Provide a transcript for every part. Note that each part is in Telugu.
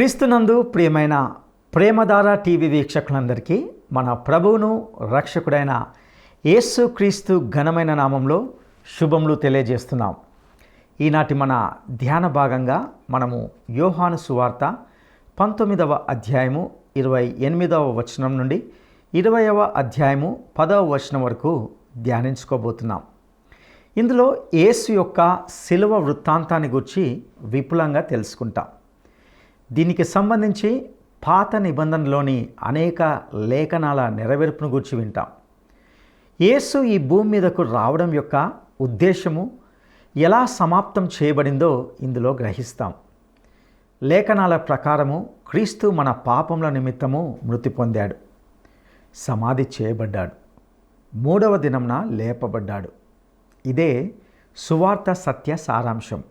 క్రీస్తునందు ప్రియమైన ప్రేమధార టీవీ వీక్షకులందరికీ మన ప్రభువును రక్షకుడైన యేసు క్రీస్తు ఘనమైన నామంలో శుభములు తెలియజేస్తున్నాం. ఈనాటి మన ధ్యాన భాగంగా మనము యోహాను సువార్త 19వ అధ్యాయము 28వ వచనం నుండి 20వ అధ్యాయము 10వ వచనం వరకు ధ్యానించుకోబోతున్నాం. ఇందులో యేసు యొక్క శిలువ వృత్తాంతాన్ని గురించి విపులంగా తెలుసుకుంటాం. దీనికి సంబంధించి పాత నిబంధనలోని అనేక లేఖనాల నెరవేర్పును గురించి వింటాం. యేసు ఈ భూమి మీదకు రావడం యొక్క ఉద్దేశము ఎలా సమాప్తం చేయబడిందో ఇందులో గ్రహిస్తాం. లేఖనాల ప్రకారము క్రీస్తు మన పాపముల నిమిత్తము మృతి పొందాడు, సమాధి చేయబడ్డాడు, 3వ దినంన లేపబడ్డాడు. ఇదే సువార్త సత్య సారాంశం.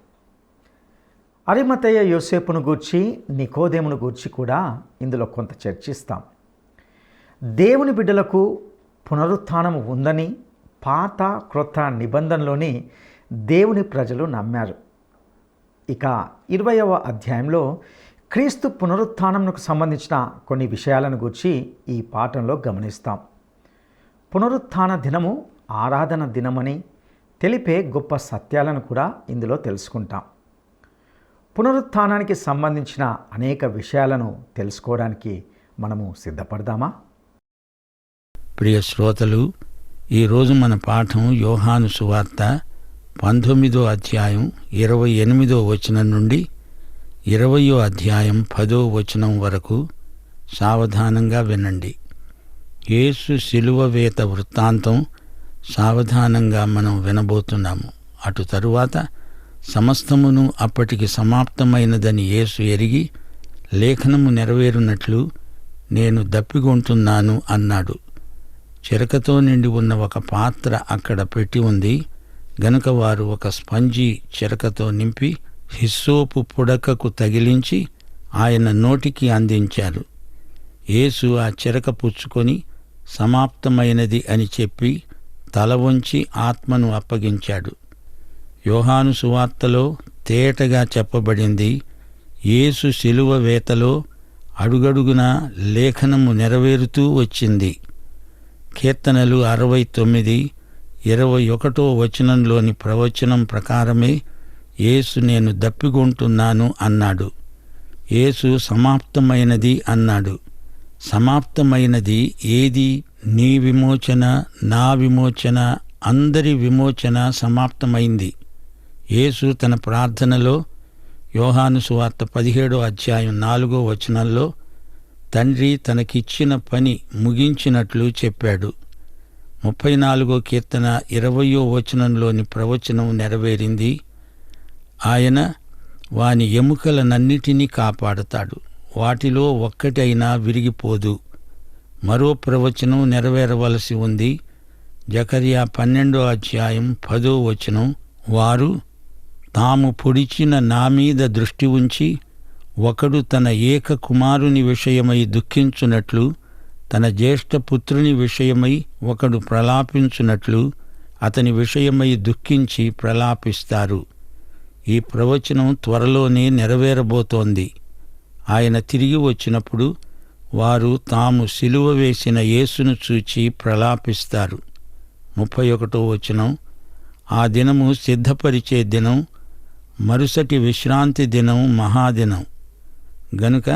అరిమతయ యోసేపును గూర్చి నికోదేమును గూర్చి కూడా ఇందులో కొంత చర్చిస్తాం. దేవుని బిడ్డలకు పునరుత్థానం ఉందని పాత క్రొత్త నిబంధనలోని దేవుని ప్రజలు నమ్మారు. ఇక 20వ అధ్యాయంలో క్రీస్తు పునరుత్థానంకు సంబంధించిన కొన్ని విషయాలను గురించి ఈ పాఠంలో గమనిస్తాం. పునరుత్థాన దినము ఆరాధన దినమని తెలిపే గొప్ప సత్యాలను కూడా ఇందులో తెలుసుకుంటాం. పునరుత్థానానికి సంబంధించిన అనేక విషయాలను తెలుసుకోవడానికి మనము సిద్ధపడదామా? ప్రియ శ్రోతలు, ఈరోజు మన పాఠం యోహాను సువార్త 19వ అధ్యాయం 28వ వచనం నుండి 20వ అధ్యాయం 10వ వచనం వరకు సావధానంగా వినండి. యేసు శిలువ వేత వృత్తాంతం సావధానంగా మనం వినబోతున్నాము. అటు తరువాత సమస్తమును అప్పటికి సమాప్తమైనదని యేసు ఎరిగి లేఖనము నెరవేరునట్లు నేను దప్పిగొంటున్నాను అన్నాడు. చెరకతో నిండి ఉన్న ఒక పాత్ర అక్కడ పెట్టి ఉంది గనుక వారు ఒక స్పంజి చెరకతో నింపి హిస్సోపు పుడకకు తగిలించి ఆయన నోటికి అందించారు. యేసు ఆ చెరక పుచ్చుకొని సమాప్తమైనది అని చెప్పి తల వంచి ఆత్మను అప్పగించాడు. యోహాను సువార్తలో తేటగా చెప్పబడింది, యేసు శిలువ వేతలో అడుగడుగునా లేఖనము నెరవేరుతూ వచ్చింది. కీర్తనలు 69, 21వ వచనంలోని ప్రవచనం ప్రకారమే యేసు నేను దప్పిగొంటున్నాను అన్నాడు. యేసు సమాప్తమైనది అన్నాడు. సమాప్తమైనది ఏది? నీ విమోచన, నా విమోచన, అందరి విమోచన సమాప్తమైంది. యేసు తన ప్రార్థనలో యోహాను సువార్త 17వ అధ్యాయం 4వ వచనంలో తండ్రి తనకిచ్చిన పని ముగించినట్లు చెప్పాడు. 34వ కీర్తన 20వ వచనంలోని ప్రవచనం నెరవేరింది. ఆయన వాని ఎముకలనన్నిటినీ కాపాడతాడు, వాటిలో ఒక్కటైనా విరిగిపోదు. మరో ప్రవచనం నెరవేరవలసి ఉంది. జకర్యా 12వ అధ్యాయం 10వ వచనం, వారు తాము పొడిచిన నా మీద దృష్టి ఉంచి ఒకడు తన ఏక కుమారుని విషయమై దుఃఖించున్నట్లు, తన జ్యేష్ఠపుత్రుని విషయమై ఒకడు ప్రలాపించున్నట్లు అతని విషయమై దుఃఖించి ప్రలాపిస్తారు. ఈ ప్రవచనం త్వరలోనే నెరవేరబోతోంది. ఆయన తిరిగి వచ్చినప్పుడు వారు తాము సిలువ వేసిన యేసును చూచి ప్రలాపిస్తారు. 31వ వచనం, ఆ దినము సిద్ధపరిచే దినం, మరుసటి విశ్రాంతి దినం మహాదినం. గనుక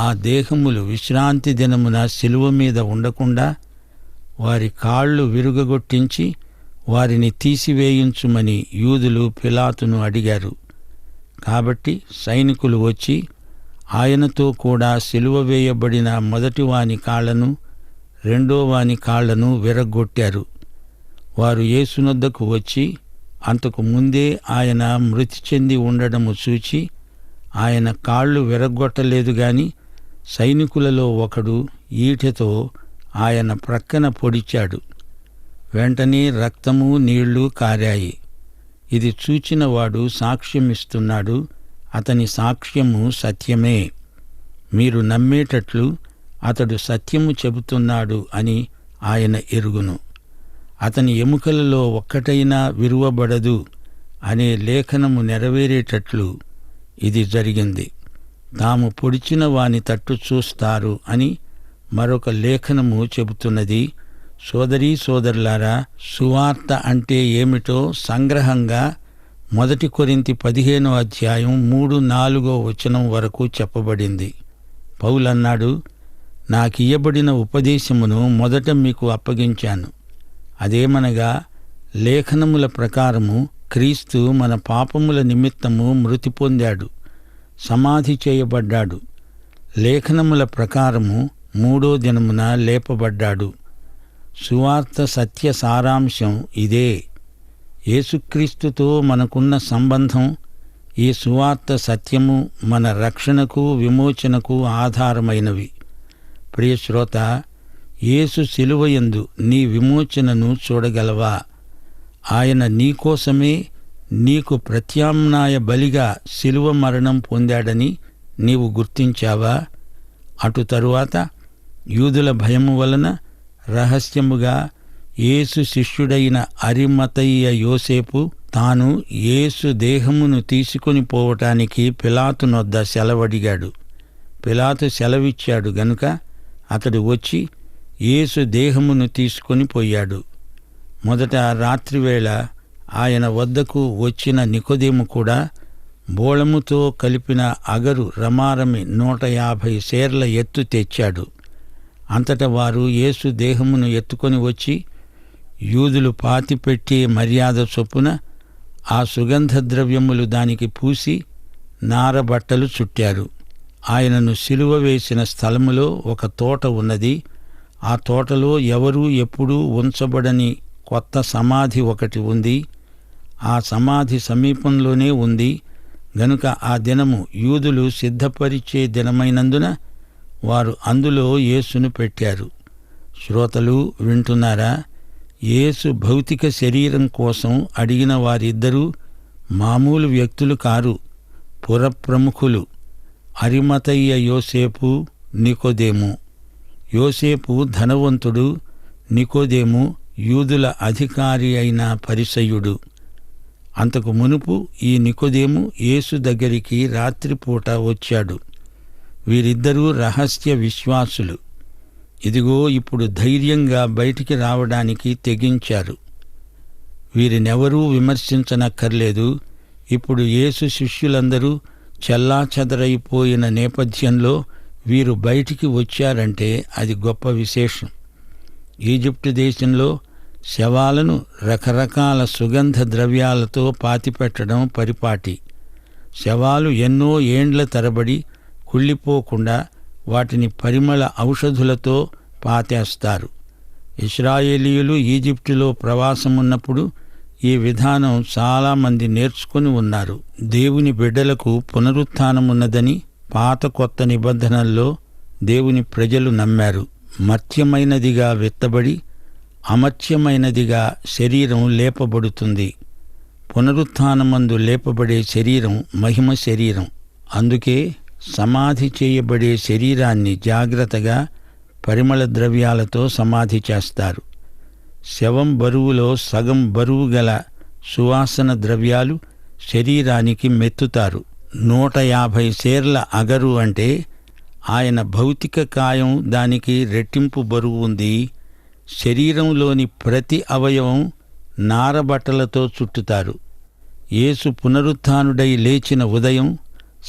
ఆ దేహములు విశ్రాంతి దినమున శిలువ మీద ఉండకుండా వారి కాళ్ళు విరుగగొట్టించి వారిని తీసివేయించుమని యూదులు పిలాతును అడిగారు. కాబట్టి సైనికులు వచ్చి ఆయనతో కూడా శిలువ వేయబడిన మొదటివాని కాళ్లను, రెండోవాని కాళ్లను విరగ్గొట్టారు. వారు యేసునొద్దకు వచ్చి అంతకు ముందే ఆయన మృతి చెంది ఉండడము చూచి ఆయన కాళ్ళు విరగ్గొట్టలేదు గాని సైనికులలో ఒకడు ఈటెతో ఆయన ప్రక్కన పొడిచాడు. వెంటనే రక్తము నీళ్లు కారాయి. ఇది చూచినవాడు సాక్ష్యమిస్తున్నాడు. అతని సాక్ష్యము సత్యమే. మీరు నమ్మేటట్లు అతడు సత్యము చెబుతున్నాడు అని ఆయన ఎరుగును. అతని ఎముకలలో ఒక్కటైనా విరువబడదు అనే లేఖనము నెరవేరేటట్లు ఇది జరిగింది. తాము పొడిచిన వాని తట్టు చూస్తారు అని మరొక లేఖనము చెబుతున్నది. సోదరీ సోదరులారా, సువార్త అంటే ఏమిటో సంగ్రహంగా 1 కొరింథీ 15వ అధ్యాయం 3-4 వచనం వరకు చెప్పబడింది. పౌలన్నాడు, నాకియ్యబడిన ఉపదేశమును మొదట మీకు అప్పగించాను. అదేమనగా, లేఖనముల ప్రకారము క్రీస్తు మన పాపముల నిమిత్తము మృతి పొందాడు, సమాధి చేయబడ్డాడు. లేఖనముల ప్రకారము 3వ దినమున లేపబడ్డాడు. సువార్త సత్య సారాంశం ఇదే. యేసుక్రీస్తుతో మనకున్న సంబంధం, ఈ సువార్త సత్యము మన రక్షణకు విమోచనకు ఆధారమైనవి. ప్రియశ్రోత, యేసు శిలువయందు నీ విమోచనను చూడగలవా? ఆయన నీకోసమే, నీకు ప్రత్యామ్నాయ బలిగా శిలువ మరణం పొందాడని నీవు గుర్తించావా? అటు తరువాత యూదుల భయము వలన రహస్యముగా యేసు శిష్యుడైన అరిమతయ్య యోసేపు తాను యేసు దేహమును తీసుకొని పోవటానికి పిలాతునొద్ద సెలవడిగాడు. పిలాతు సెలవిచ్చాడు గనుక అతడు వచ్చి యేసు దేహమును తీసుకొని పోయాడు. మొదట రాత్రివేళ ఆయన వద్దకు వచ్చిన నికోదేము కూడా బోళముతో కలిపిన అగరు రమారమి 150 సేర్ల ఎత్తు తెచ్చాడు. అంతటా వారు యేసు దేహమును ఎత్తుకొని వచ్చి యూదులు పాతిపెట్టే మర్యాద చొప్పున ఆ సుగంధ ద్రవ్యములు దానికి పూసి నారబట్టలు చుట్టారు. ఆయనను సిలువ వేసిన స్థలములో ఒక తోట ఉన్నది. ఆ తోటలో ఎవరూ ఎప్పుడూ ఉంచబడని కొత్త సమాధి ఒకటి ఉంది. ఆ సమాధి సమీపంలోనే ఉంది గనుక ఆ దినము యూదులు సిద్ధపరిచే దినమైనందున వారు అందులో యేసును పెట్టారు. శ్రోతలు వింటున్నారా? యేసు భౌతిక శరీరం కోసం అడిగిన వారిద్దరూ మామూలు వ్యక్తులు కారు, పురప్రముఖులు. అరిమతయ్య యోసేపు, నికోదేము. యోసేపు ధనవంతుడు, నికోదేము యూదుల అధికారి అయిన పరిసయ్యుడు. అంతకు మునుపు ఈ నికోదేము యేసు దగ్గరికి రాత్రిపూట వచ్చాడు. వీరిద్దరూ రహస్య విశ్వాసులు. ఇదిగో ఇప్పుడు ధైర్యంగా బయటికి రావడానికి తెగించారు. వీరినెవరూ విమర్శించనక్కర్లేదు. ఇప్పుడు యేసు శిష్యులందరూ చెల్లాచెదరైపోయిన నేపథ్యంలో వీరు బయటికి వచ్చారంటే అది గొప్ప విశేషం. ఈజిప్టు దేశంలో శవాలను రకరకాల సుగంధ ద్రవ్యాలతో పాతిపెట్టడం పరిపాటి. శవాలు ఎన్నో ఏండ్ల తరబడి కుళ్ళిపోకుండా వాటిని పరిమళ ఔషధులతో పాతేస్తారు. ఇశ్రాయేలీయులు ఈజిప్టులో ప్రవాసమున్నప్పుడు ఈ విధానం చాలామంది నేర్చుకుని ఉన్నారు. దేవుని బిడ్డలకు పునరుత్థానమున్నదని పాత కొత్త నిబంధనల్లో దేవుని ప్రజలు నమ్మారు. మర్త్యమైనదిగా విత్తబడి అమర్త్యమైనదిగా శరీరం లేపబడుతుంది. పునరుత్థానమందు లేపబడే శరీరం మహిమ శరీరం. అందుకే సమాధి చేయబడే శరీరాన్ని జాగ్రత్తగా పరిమళ ద్రవ్యాలతో సమాధి చేస్తారు. శవం బరువులో సగం బరువు గల సువాసన ద్రవ్యాలు శరీరానికి మెత్తుతారు. 150 సేర్ల అగరు అంటే ఆయన భౌతిక కాయం, దానికి రెట్టింపు బరువు ఉంది. శరీరంలోని ప్రతి అవయవం నారబట్టలతో చుట్టుతారు. యేసు పునరుత్థానుడై లేచిన ఉదయం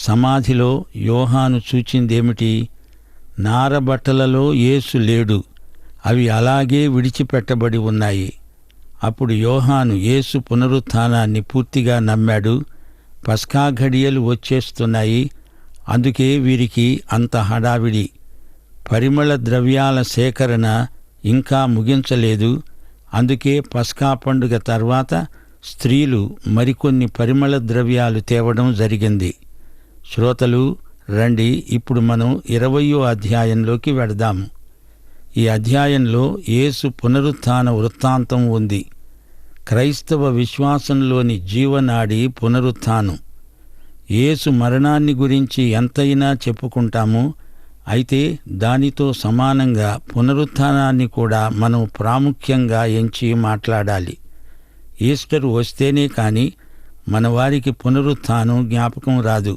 సమాధిలో యోహాను చూచిందేమిటి? నారబట్టలలో యేసు లేడు, అవి అలాగే విడిచిపెట్టబడి ఉన్నాయి. అప్పుడు యోహాను యేసు పునరుత్థానాన్ని పూర్తిగా నమ్మాడు. పస్కా ఘడియలు వచ్చేస్తున్నాయి, అందుకే వీరికి అంత హడావిడి. పరిమళ ద్రవ్యాల సేకరణ ఇంకా ముగించలేదు. అందుకే పస్కా పండుగ తర్వాత స్త్రీలు మరికొన్ని పరిమళ ద్రవ్యాలు తేవడం జరిగింది. శ్రోతలు రండి, ఇప్పుడు మనం 20వ అధ్యాయంలోకి వెడదాము. ఈ అధ్యాయంలో యేసు పునరుత్థాన వృత్తాంతం ఉంది. క్రైస్తవ విశ్వాసంలోని జీవనాడి పునరుత్థానం. యేసు మరణాన్ని గురించి ఎంతైనా చెప్పుకుంటాము, అయితే దానితో సమానంగా పునరుత్థానాన్ని కూడా మనం ప్రాముఖ్యంగా ఎంచి మాట్లాడాలి. ఈస్టర్ వస్తేనే కాని మన వారికి పునరుత్థానం జ్ఞాపకం రాదు.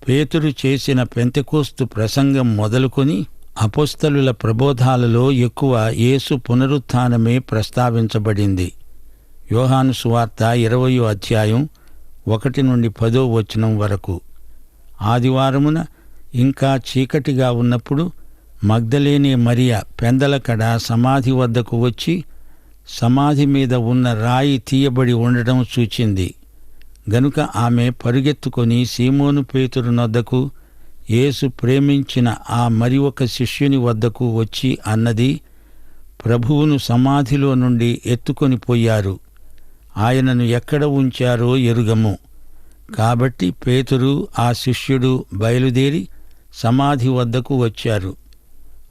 పేతురు చేసిన పెంతెకోస్తు ప్రసంగం మొదలుకొని అపోస్తలుల ప్రబోధాలలో ఎక్కువ యేసు పునరుత్థానమే ప్రస్తావించబడింది. యోహాను సువార్త 20వ అధ్యాయం 1 నుండి 10వ వచనం వరకు. ఆదివారమున ఇంకా చీకటిగా ఉన్నప్పుడు మగ్దలేనే మరియ పెందలకడ సమాధి వద్దకు వచ్చి సమాధి మీద ఉన్న రాయి తీయబడి ఉండడం చూచింది. గనుక ఆమె పరుగెత్తుకొని సీమోను పేతురు నొద్దకు, యేసు ప్రేమించిన ఆ మరి ఒక శిష్యుని వద్దకు వచ్చి అన్నది, ప్రభువును సమాధిలో నుండి ఎత్తుకొని పోయారు, ఆయనను ఎక్కడ ఉంచారో ఎరుగము. కాబట్టి పేతురు ఆ శిష్యుడు బయలుదేరి సమాధి వద్దకు వచ్చారు.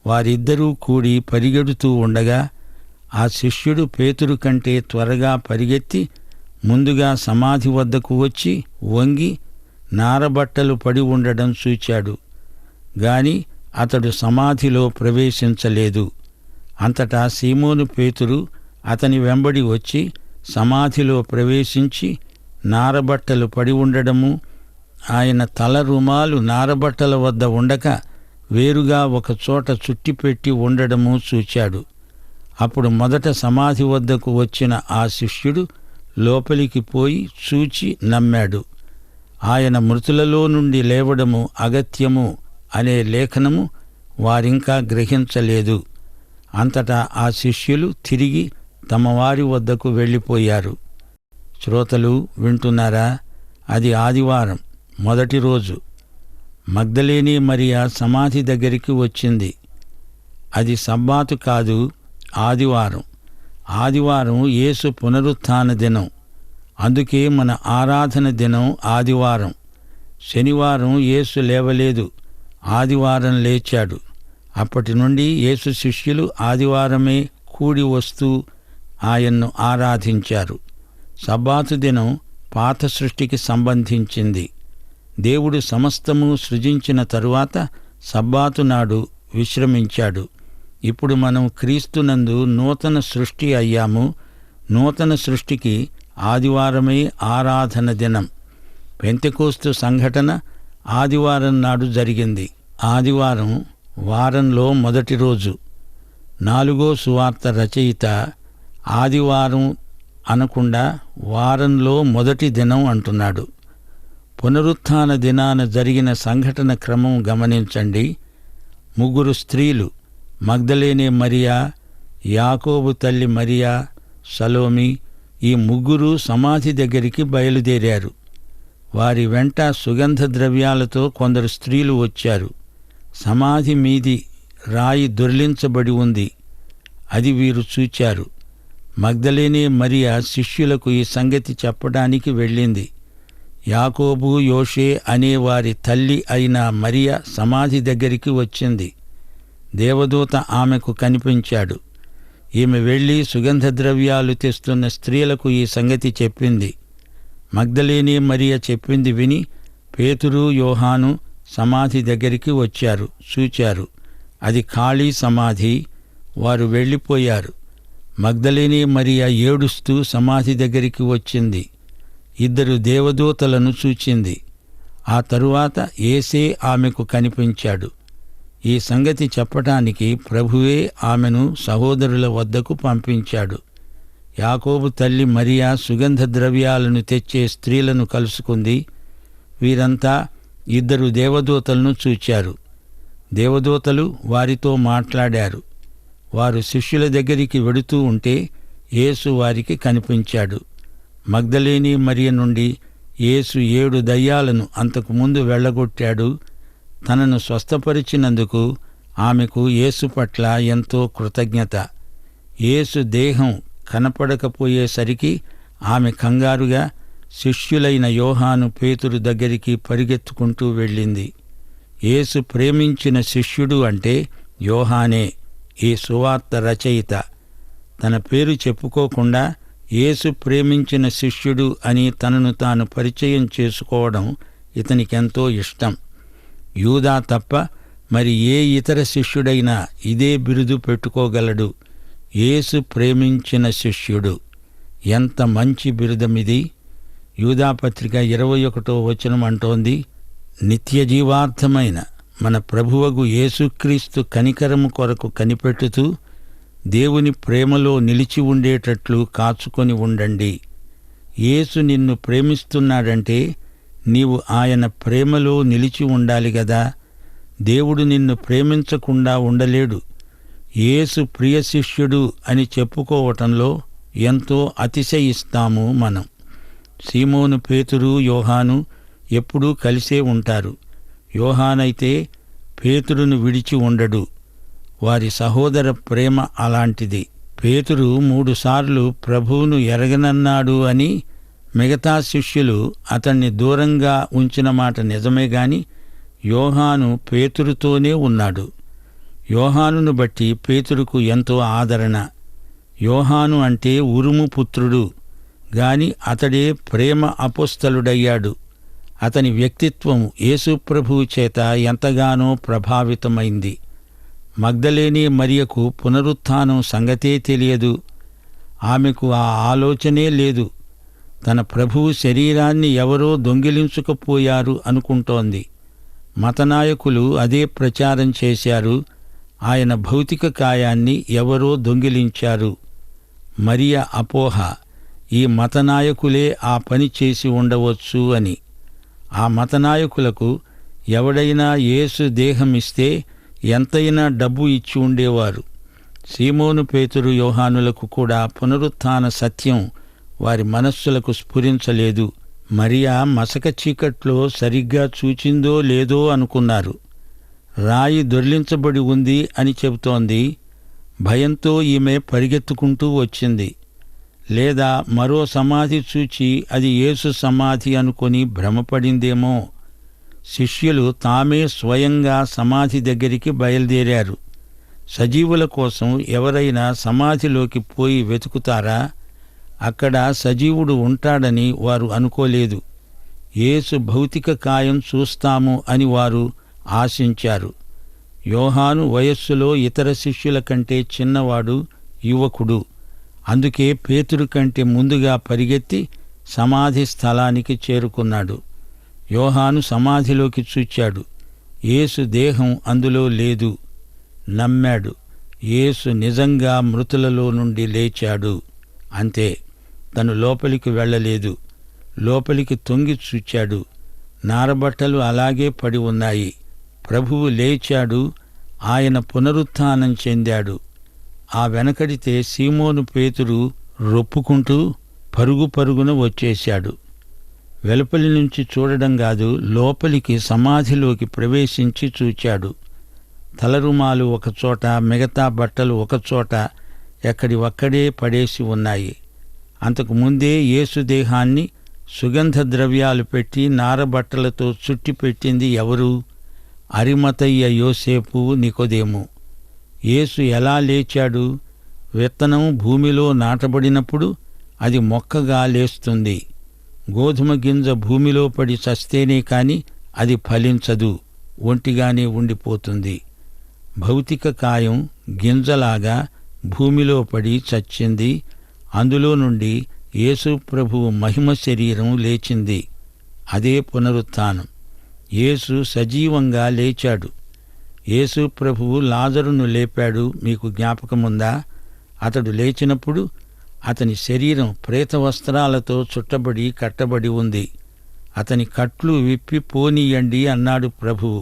వారిద్దరూ కూడి పరిగెడుతూ ఉండగా ఆ శిష్యుడు పేతురు కంటే త్వరగా పరిగెత్తి ముందుగా సమాధి వద్దకు వచ్చి వంగి నారబట్టలు పడి ఉండడం చూచాడు. గాని అతడు సమాధిలో ప్రవేశించలేదు. అంతటా సీమోను పేతురు అతని వెంబడి వచ్చి సమాధిలో ప్రవేశించి నారబట్టలు పడి ఉండడము, ఆయన తల రుమాలు నారబట్టల వద్ద ఉండక వేరుగా ఒకచోట చుట్టిపెట్టి ఉండడము చూచాడు. అప్పుడు మొదట సమాధి వద్దకు వచ్చిన ఆ శిష్యుడు లోపలికి పోయి చూచి నమ్మాడు. ఆయన మృతులలో నుండి లేవడము అగత్యము అనే లేఖనము వారింకా గ్రహించలేదు. అంతటా ఆ శిష్యులు తిరిగి తమ వారి వద్దకు వెళ్ళిపోయారు. శ్రోతలు వింటున్నారా? అది ఆదివారం మొదటి రోజు. మగ్దలేనే మరియ సమాధి దగ్గరికి వచ్చింది. అది సబ్బాతు కాదు, ఆదివారం. ఆదివారం యేసు పునరుత్థాన దినం. అందుకే మన ఆరాధన దినం ఆదివారం. శనివారం యేసు లేవలేదు, ఆదివారం లేచాడు. అప్పటి నుండి యేసు శిష్యులు ఆదివారమే కూడి వస్తూ ఆయన్ను ఆరాధించారు. సబ్బాతు దినం పాత సృష్టికి సంబంధించింది. దేవుడు సమస్తము సృజించిన తరువాత సబ్బాతు నాడు విశ్రమించాడు. ఇప్పుడు మనం క్రీస్తునందు నూతన సృష్టి అయ్యాము. నూతన సృష్టికి ఆదివారమే ఆరాధన దినం. పెంతెకోస్తు సంఘటన ఆదివారం నాడు జరిగింది. ఆదివారం వారంలో మొదటి రోజు. 4వ సువార్త రచయిత ఆదివారం అనకుండా వారంలో మొదటి దినం అంటున్నాడు. పునరుత్థాన దినాన జరిగిన సంఘటన క్రమం గమనించండి. 3 స్త్రీలు, మగ్దలేనే మరియా, యాకోబు తల్లి మరియా, సలోమి, ఈ 3 సమాధి దగ్గరికి బయలుదేరారు. వారి వెంట సుగంధ ద్రవ్యాలతో కొందరు స్త్రీలు వచ్చారు. సమాధి మీది రాయి దొర్లించబడి ఉంది. అది వీరు చూచారు. మగ్దలేనే మరియ శిష్యులకు ఈ సంగతి చెప్పడానికి వెళ్ళింది. యాకోబు, యోషే అనే వారి తల్లి అయిన మరియ సమాధి దగ్గరికి వచ్చింది. దేవదూత ఆమెకు కనిపించాడు. ఈమె వెళ్ళి సుగంధ ద్రవ్యాలు తెస్తున్న స్త్రీలకు ఈ సంగతి చెప్పింది. మగ్దలేనే మరియ చెప్పింది విని పేతురు, యోహాను సమాధి దగ్గరికి వచ్చారు, చూచారు. అది ఖాళీ సమాధి. వారు వెళ్ళిపోయారు. మగ్దలేనే మరియ ఏడుస్తూ సమాధి దగ్గరికి వచ్చింది. 2 దేవదూతలను చూచింది. ఆ తరువాత యేసే ఆమెకు కనిపించాడు. ఈ సంగతి చెప్పటానికి ప్రభువే ఆమెను సహోదరుల వద్దకు పంపించాడు. యాకోబు తల్లి మరియా సుగంధ ద్రవ్యాలను తెచ్చే స్త్రీలను కలుసుకుంది. వీరంతా 2 దేవదూతలను చూచారు. దేవదూతలు వారితో మాట్లాడారు. వారు శిష్యుల దగ్గరికి వెడుతూ ఉంటే యేసు వారికి కనిపించాడు. మగ్దలేనే మరియ నుండి యేసు 7 దయ్యాలను అంతకుముందు వెళ్ళగొట్టాడు. తనను స్వస్థపరిచినందుకు ఆమెకు యేసు పట్ల ఎంతో కృతజ్ఞత. యేసు దేహం కనపడకపోయేసరికి ఆమె కంగారుగా శిష్యులైన యోహాను, పేతురు దగ్గరికి పరిగెత్తుకుంటూ వెళ్ళింది. యేసు ప్రేమించిన శిష్యుడు అంటే యోహానే, ఈ సువార్త రచయిత. తన పేరు చెప్పుకోకుండా యేసు ప్రేమించిన శిష్యుడు అని తనను తాను పరిచయం చేసుకోవడం ఇతనికెంతో ఇష్టం. యూదా తప్ప మరి ఏ ఇతర శిష్యుడైనా ఇదే బిరుదు పెట్టుకోగలడు, యేసు ప్రేమించిన శిష్యుడు. ఎంత మంచి బిరుదమిది! యూదాపత్రిక 21వ వచనం అంటోంది, నిత్యజీవార్థమైన మన ప్రభువగు యేసుక్రీస్తు కనికరము కొరకు కనిపెట్టుతూ దేవుని ప్రేమలో నిలిచి ఉండేటట్లు కాచుకొని ఉండండి. యేసు నిన్ను ప్రేమిస్తున్నాడంటే నీవు ఆయన ప్రేమలో నిలిచి ఉండాలి గదా. దేవుడు నిన్ను ప్రేమించకుండా ఉండలేడు. యేసు ప్రియ శిష్యుడు అని చెప్పుకోవటంలో ఎంతో అతిశయిస్తాము మనం. సీమోను పేతురు, యోహాను ఎప్పుడూ కలిసే ఉంటారు. యోహానైతే పేతురును విడిచి ఉండడు. వారి సహోదర ప్రేమ అలాంటిది. పేతురు 3 సార్లు ప్రభువును ఎరగనన్నాడు అని మిగతా శిష్యులు అతన్ని దూరంగా ఉంచిన మాట నిజమే గాని యోహాను పేతురుతోనే ఉన్నాడు. యోహానును బట్టి పేతురుకు ఎంతో ఆదరణ. యోహాను అంటే ఉరుము పుత్రుడు గాని అతడే ప్రేమ అపోస్తలుడయ్యాడు. అతని వ్యక్తిత్వం యేసుప్రభువు చేత ఎంతగానో ప్రభావితమైంది. మగ్దలేనే మరియకు పునరుత్థానం సంగతే తెలియదు. ఆమెకు ఆ ఆలోచనే లేదు. తన ప్రభువు శరీరాన్ని ఎవరో దొంగిలించుకుపోయారు అనుకుంటోంది. మతనాయకులు అదే ప్రచారం చేశారు. ఆయన భౌతిక కాయాన్ని ఎవరో దొంగిలించారు. మరియ అపోహ, ఈ మతనాయకులే ఆ పని చేసి ఉండవచ్చు అని. ఆ మతనాయకులకు ఎవడైనా యేసు దేహమిస్తే ఎంతైనా డబ్బు ఇచ్చి ఉండేవారు. సీమోను పేతురు, యోహానులకు కూడా పునరుత్థాన సత్యం వారి మనస్సులకు స్ఫురించలేదు. మరియా మసక చీకట్లో సరిగ్గా చూచిందో లేదో అనుకున్నారు. రాయి దొర్లించబడి ఉంది అని చెబుతోంది. భయంతో ఈమె పరిగెత్తుకుంటూ వచ్చింది. లేదా మరో సమాధి చూచి అది యేసు సమాధి అనుకొని భ్రమపడిందేమో. శిష్యులు తామే స్వయంగా సమాధి దగ్గరికి బయలుదేరారు. సజీవుల కోసం ఎవరైనా సమాధిలోకి పోయి వెతుకుతారా? అక్కడ సజీవుడు ఉంటాడని వారు అనుకోలేదు. యేసు భౌతిక కాయం చూస్తాము అని వారు ఆశించారు. యోహాను వయస్సులో ఇతర శిష్యుల కంటే చిన్నవాడు, యువకుడు. అందుకే పేతురు కంటే ముందుగా పరిగెత్తి సమాధి స్థలానికి చేరుకున్నాడు. యోహాను సమాధిలోకి చూచాడు. యేసు దేహం అందులో లేదు. నమ్మాడు. యేసు నిజంగా మృతులలో నుండి లేచాడు. అంతే. తను లోపలికి వెళ్ళలేదు. లోపలికి తొంగి చూచాడు. నారబట్టలు అలాగే పడి ఉన్నాయి. ప్రభువు లేచాడు. ఆయన పునరుత్థానం చెందాడు. ఆ వెనకడితే సీమోను పేతురు రొప్పుకుంటూ పరుగు పరుగున వచ్చేశాడు. వెలుపలి నుంచి చూడడం కాదు, లోపలికి సమాధిలోకి ప్రవేశించి చూచాడు. తలరుమాలు ఒకచోట, మిగతా బట్టలు ఒకచోట ఎక్కడి ఒక్కడే పడేసి ఉన్నాయి. అంతకు ముందే యేసు దేహాన్ని సుగంధ ద్రవ్యాలు పెట్టి నారబట్టలతో చుట్టిపెట్టింది ఎవరు? అరిమతయ్య, యోసేపు, నికోదేము. యేసు ఎలా లేచాడు? విత్తనం భూమిలో నాటబడినప్పుడు అది మొక్కగా లేస్తుంది. గోధుమ గింజ భూమిలో పడి చస్తేనే కాని అది ఫలించదు, ఒంటిగానే ఉండిపోతుంది. భౌతిక కాయం గింజలాగా భూమిలో పడి చచ్చింది. అందులో నుండి యేసు ప్రభువు మహిమ శరీరం లేచింది. అదే పునరుత్థానం. యేసు సజీవంగా లేచాడు. యేసు ప్రభువు లాజరును లేపాడు. మీకు జ్ఞాపకముందా? అతడు లేచినప్పుడు అతని శరీరం ప్రేత వస్త్రాలతో చుట్టబడి కట్టబడి ఉంది. అతని కట్లు విప్పి పోనీయండి అన్నాడు ప్రభువు.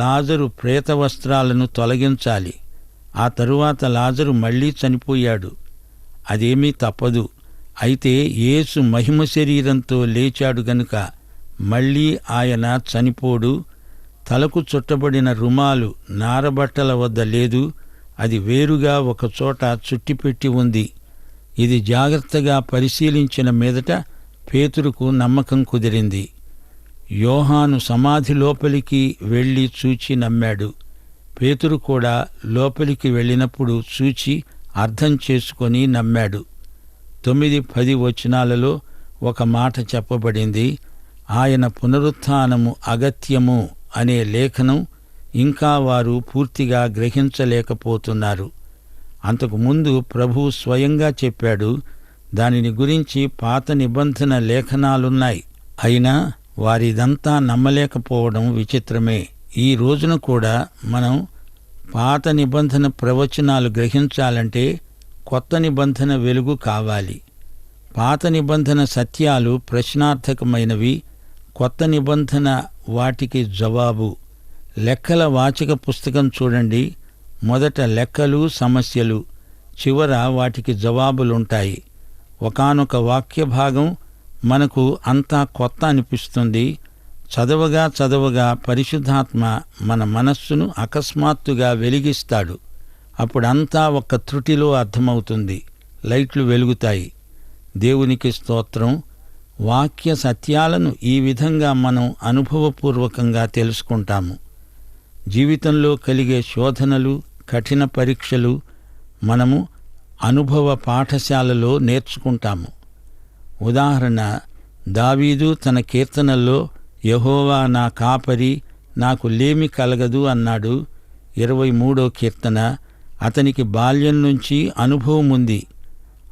లాజరు ప్రేత వస్త్రాలను తొలగించాలి. ఆ తరువాత లాజరు మళ్లీ చనిపోయాడు. అదేమీ తప్పదు. అయితే యేసు మహిమ శరీరంతో లేచాడు గనుక మళ్లీ ఆయన చనిపోడు. తలకు చుట్టబడిన రుమాలు నారబట్టల వద్ద లేదు. అది వేరుగా ఒకచోట చుట్టిపెట్టి ఉంది. ఇది జాగ్రత్తగా పరిశీలించిన మీదట పేతురుకు నమ్మకం కుదిరింది. యోహాను సమాధి లోపలికి వెళ్లి చూచి నమ్మాడు. పేతురు కూడా లోపలికి వెళ్ళినప్పుడు చూచి అర్థం చేసుకొని నమ్మాడు. 9-10 వచనాలలో ఒక మాట చెప్పబడింది. ఆయన పునరుత్థానము అగత్యము అనే లేఖనం ఇంకా వారు పూర్తిగా గ్రహించలేకపోతున్నారు. అంతకుముందు ప్రభువు స్వయంగా చెప్పాడు. దానిని గురించి పాత నిబంధన లేఖనాలున్నాయి. అయినా వారిదంతా నమ్మలేకపోవడం విచిత్రమే. ఈ రోజున కూడా మనం పాత నిబంధన ప్రవచనాలు గ్రహించాలంటే కొత్త నిబంధన వెలుగు కావాలి. పాత నిబంధన సత్యాలు ప్రశ్నార్థకమైనవి, కొత్త నిబంధన వాటికి జవాబు. లెక్కల వాచక పుస్తకం చూడండి. మొదట లెక్కలు, సమస్యలు, చివర వాటికి జవాబులుంటాయి. ఒకానొక వాక్య భాగం మనకు అంతా కొత్త అనిపిస్తుంది. చదవగా చదవగా పరిశుద్ధాత్మ మన మనస్సును అకస్మాత్తుగా వెలిగిస్తాడు. అప్పుడంతా ఒక్క త్రుటిలో అర్థమవుతుంది. లైట్లు వెలుగుతాయి. దేవునికి స్తోత్రం. వాక్య సత్యాలను ఈ విధంగా మనం అనుభవపూర్వకంగా తెలుసుకుంటాము. జీవితంలో కలిగే శోధనలు, కఠిన పరీక్షలు మనము అనుభవ పాఠశాలలో నేర్చుకుంటాము. ఉదాహరణ, దావీదు తన కీర్తనల్లో యెహోవా నా కాపరి, నాకు లేమి కలగదు అన్నాడు. 23వ కీర్తన. అతనికి బాల్యం నుంచి అనుభవం ఉంది.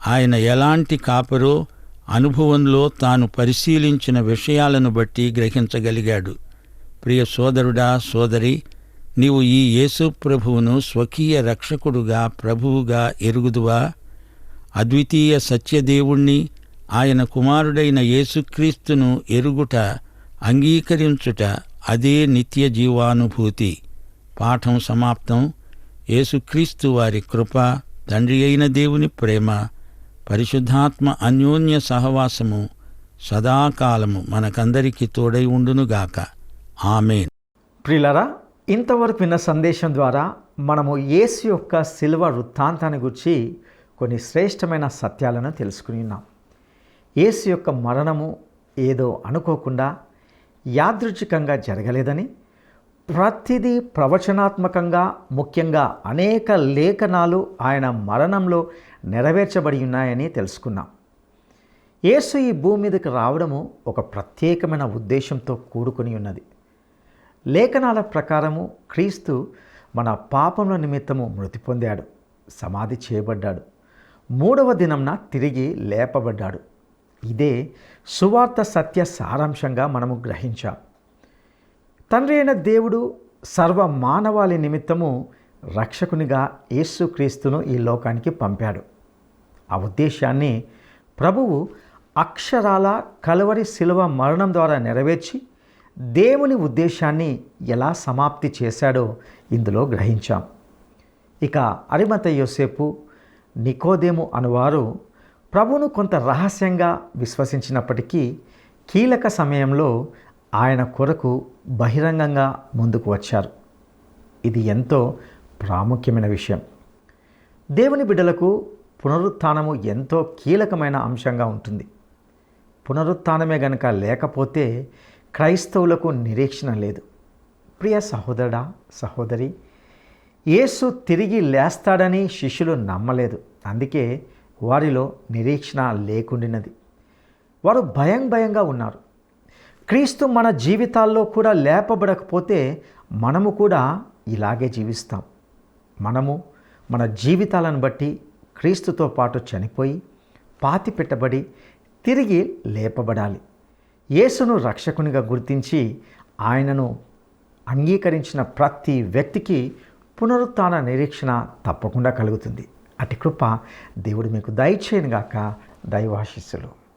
ఆయన ఎలాంటి కాపరో అనుభవంలో తాను పరిశీలించిన విషయాలను బట్టి గ్రహించగలిగాడు. ప్రియ సోదరుడా, సోదరి, నీవు ఈ యేసు ప్రభువును స్వకీయ రక్షకుడుగా, ప్రభువుగా ఎరుగుదువా? అద్వితీయ సత్యదేవుణ్ణి, ఆయన కుమారుడైన యేసుక్రీస్తును ఎరుగుట, అంగీకరించుట, అదే నిత్య జీవానుభూతి. పాఠం సమాప్తం. యేసుక్రీస్తు వారి కృప, తండ్రి అయిన దేవుని ప్రేమ, పరిశుద్ధాత్మ అన్యోన్య సహవాసము సదాకాలము మనకందరికీ తోడై ఉండునుగాక. ఆమేన్. ప్రియులారా, ఇంతవరకు విన్న సందేశం ద్వారా మనము యేసు యొక్క శిలువ వృత్తాంతాన్ని గురించి కొన్ని శ్రేష్టమైన సత్యాలను తెలుసుకుని ఉన్నాం. యేసు యొక్క మరణము ఏదో అనుకోకుండా యాదృచ్ఛికంగా జరగలేదని, ప్రతిదీ ప్రవచనాత్మకంగా, ముఖ్యంగా అనేక లేఖనాలు ఆయన మరణంలో నెరవేర్చబడి ఉన్నాయని తెలుసుకున్నాం. యేసు ఈ భూమి మీదకి రావడము ఒక ప్రత్యేకమైన ఉద్దేశంతో కూడుకొని ఉన్నది. లేఖనాల ప్రకారము క్రీస్తు మన పాపముల నిమిత్తము మృతి పొందాడు, సమాధి చేయబడ్డాడు, 3వ దినంన తిరిగి లేపబడ్డాడు. ఇదే సువార్త సత్య సారాంశంగా మనము గ్రహించాం. తండ్రి అయిన దేవుడు సర్వ మానవాళి నిమిత్తము రక్షకునిగా యేసుక్రీస్తును ఈ లోకానికి పంపాడు. ఆ ఉద్దేశాన్ని ప్రభువు అక్షరాల కలువరి శిలువ మరణం ద్వారా నెరవేర్చి దేవుని ఉద్దేశాన్ని ఎలా సమాప్తి చేశాడో ఇందులో గ్రహించాం. ఇక అరిమత యోసేపు, నికోదేము అనువారు ప్రభువును కొంత రహస్యంగా విశ్వసించినప్పటికీ కీలక సమయంలో ఆయన కొరకు బహిరంగంగా ముందుకు వచ్చారు. ఇది ఎంతో ప్రాముఖ్యమైన విషయం. దేవుని బిడ్డలకు పునరుత్థానము ఎంతో కీలకమైన అంశంగా ఉంటుంది. పునరుత్థానమే గనక లేకపోతే క్రైస్తవులకు నిరీక్షణ లేదు. ప్రియ సహోదరుడా, సహోదరి, యేసు తిరిగి లేస్తాడని శిష్యులు నమ్మలేదు. అందుకే వారిలో నిరీక్షణ లేకుండినది. వారు భయంగా ఉన్నారు. క్రీస్తు మన జీవితాల్లో కూడా లేపబడకపోతే మనము కూడా ఇలాగే జీవిస్తాం. మనము మన జీవితాలను బట్టి క్రీస్తుతో పాటు చనిపోయి పాతి పెట్టబడి తిరిగి లేపబడాలి. యేసును రక్షకునిగా గుర్తించి ఆయనను అంగీకరించిన ప్రతి వ్యక్తికి పునరుత్థాన నిరీక్షణ తప్పకుండా కలుగుతుంది. అటి కృప దేవుడు మీకు దయచేయనుగాక. దైవాశీస్సులు.